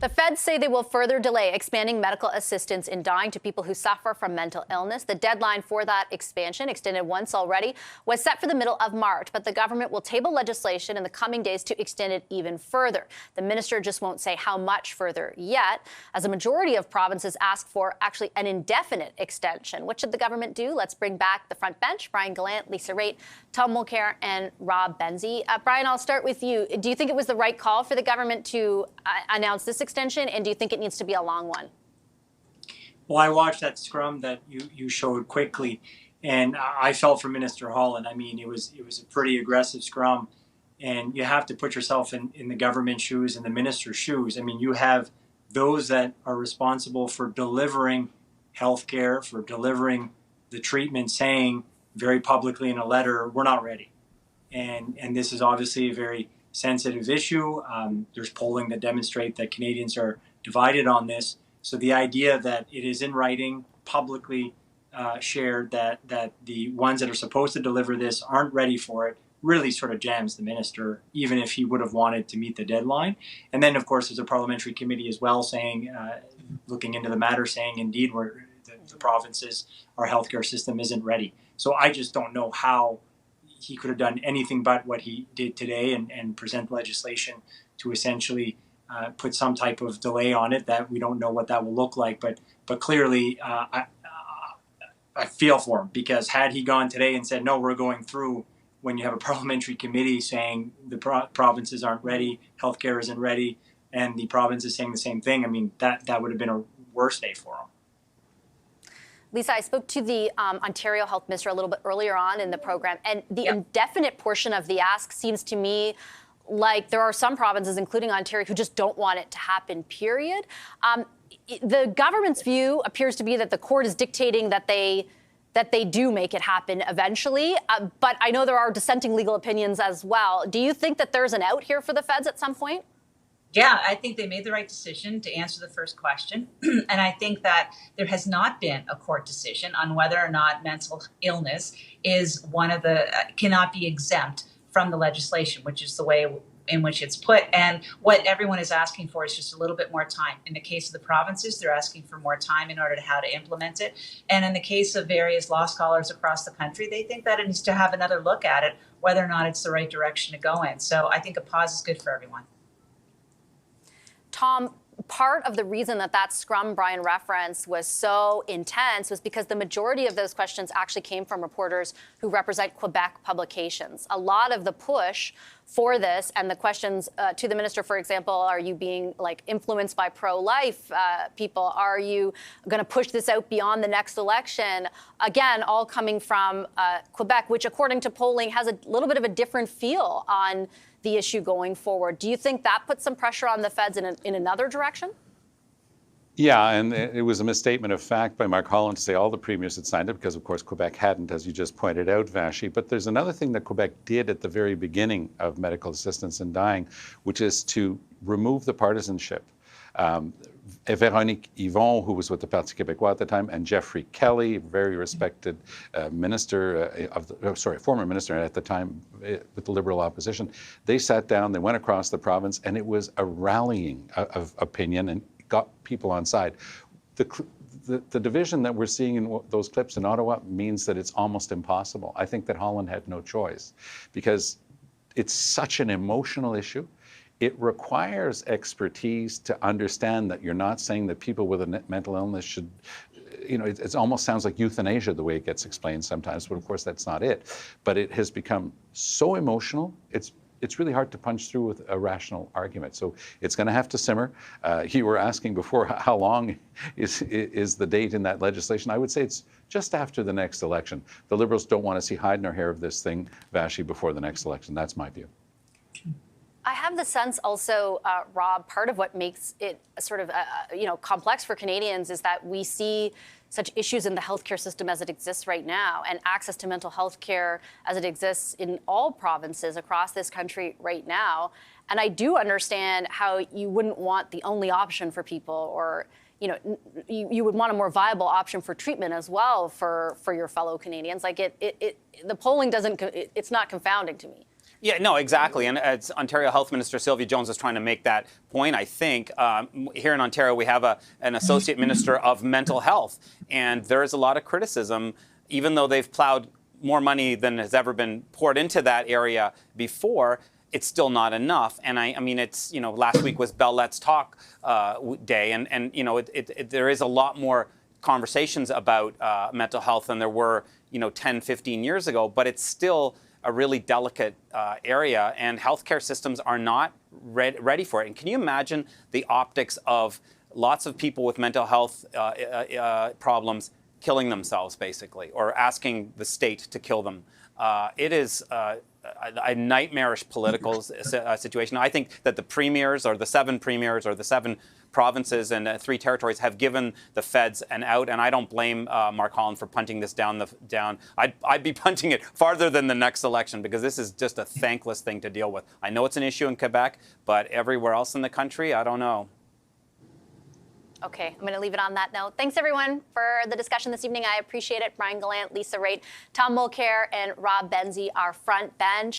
The feds say they will further delay expanding medical assistance in dying to people who suffer from mental illness. The deadline for that expansion, extended once already, was set for the middle of March, but the government will table legislation in the coming days to extend it even further. The minister just won't say how much further yet, as a majority of provinces ask for actually an indefinite extension. What should the government do? Let's bring back the front bench. Brian Gallant, Lisa Raitt, Tom Mulcair, and Rob Benzie. Brian, I'll start with you. Do you think it was the right call for the government to announce this extension, and do you think it needs to be a long one? Well, I watched that scrum that you showed quickly, and I felt for Minister Holland. I mean, it was a pretty aggressive scrum, and you have to put yourself in the government shoes and the minister's shoes. I mean, you have those that are responsible for delivering healthcare, for delivering the treatment, saying very publicly in a letter, we're not ready. And this is obviously a very sensitive issue. There's polling that demonstrate that Canadians are divided on this. So the idea that it is in writing, publicly shared, that the ones that are supposed to deliver this aren't ready for it, really sort of jams the minister, even if he would have wanted to meet the deadline. And then, of course, there's a parliamentary committee as well saying, looking into the matter, saying, indeed, the provinces, our healthcare system isn't ready. So I just don't know how he could have done anything but what he did today and present legislation to essentially put some type of delay on it that we don't know what that will look like. But clearly, I feel for him, because had he gone today and said, no, we're going through, when you have a parliamentary committee saying the provinces aren't ready, healthcare isn't ready, and the province is saying the same thing, I mean, that would have been a worse day for him. Lisa, I spoke to the Ontario Health Minister a little bit earlier on in the program, and the indefinite portion of the ask seems to me like there are some provinces, including Ontario, who just don't want it to happen, period. The government's view appears to be that the court is dictating that they do make it happen eventually, but I know there are dissenting legal opinions as well. Do you think that there's an out here for the feds at some point? Yeah, I think they made the right decision to answer the first question. And I think that there has not been a court decision on whether or not mental illness is one of the, cannot be exempt from the legislation, which is the way in which it's put. And what everyone is asking for is just a little bit more time. In the case of the provinces, they're asking for more time in order to how to implement it. And in the case of various law scholars across the country, they think that it needs to have another look at it, whether or not it's the right direction to go in. So I think a pause is good for everyone. Tom, part of the reason that scrum Brian referenced was so intense was because the majority of those questions actually came from reporters who represent Quebec publications. A lot of the push for this and the questions to the minister, for example, are you being influenced by pro-life people? Are you going to push this out beyond the next election? Again, all coming from Quebec, which according to polling has a little bit of a different feel on the issue going forward. Do you think that puts some pressure on the feds in another direction? Yeah, and it was a misstatement of fact by Mark Holland to say all the premiers had signed it, because, of course, Quebec hadn't, as you just pointed out, Vassy. But there's another thing that Quebec did at the very beginning of medical assistance in dying, which is to remove the partisanship. Véronique Yvon, who was with the Parti Québécois at the time, and Geoffrey Kelly, very respected minister former minister at the time with the Liberal opposition, they sat down, they went across the province, and it was a rallying of opinion and got people on side. The division that we're seeing in those clips in Ottawa means that it's almost impossible. I think that Holland had no choice, because it's such an emotional issue. It requires expertise to understand that you're not saying that people with a mental illness should, it almost sounds like euthanasia the way it gets explained sometimes, but of course that's not it. But it has become so emotional, it's really hard to punch through with a rational argument. So it's going to have to simmer. You were asking before, how long is the date in that legislation? I would say it's just after the next election. The Liberals don't want to see hide nor hair of this thing, Vassy, before the next election. That's my view. I have the sense also, Rob, part of what makes it sort of, complex for Canadians is that we see such issues in the healthcare system as it exists right now, and access to mental health care as it exists in all provinces across this country right now. And I do understand how you wouldn't want the only option for people, or you would want a more viable option for treatment as well for your fellow Canadians. The polling it's not confounding to me. Yeah, no, exactly. And as Ontario Health Minister Sylvia Jones is trying to make that point, I think. Here in Ontario, we have an Associate Minister of Mental Health, and there is a lot of criticism, even though they've plowed more money than has ever been poured into that area before. It's still not enough. And I mean, it's, last week was Bell Let's Talk day, and there is a lot more conversations about mental health than there were, 10, 15 years ago, but it's still a really delicate area, and healthcare systems are not ready for it. And can you imagine the optics of lots of people with mental health problems killing themselves, basically, or asking the state to kill them? It is a nightmarish political situation. I think that the premiers, or the 7 premiers, or the 7 provinces and 3 territories have given the feds an out, and I don't blame Mark Holland for punting this down. I'd be punting it farther than the next election, because this is just a thankless thing to deal with. I know it's an issue in Quebec, but everywhere else in the country, I don't know. Okay, I'm going to leave it on that note. Thanks, everyone, for the discussion this evening. I appreciate it. Brian Gallant, Lisa Raitt, Tom Mulcair, and Rob Benzie, our front bench.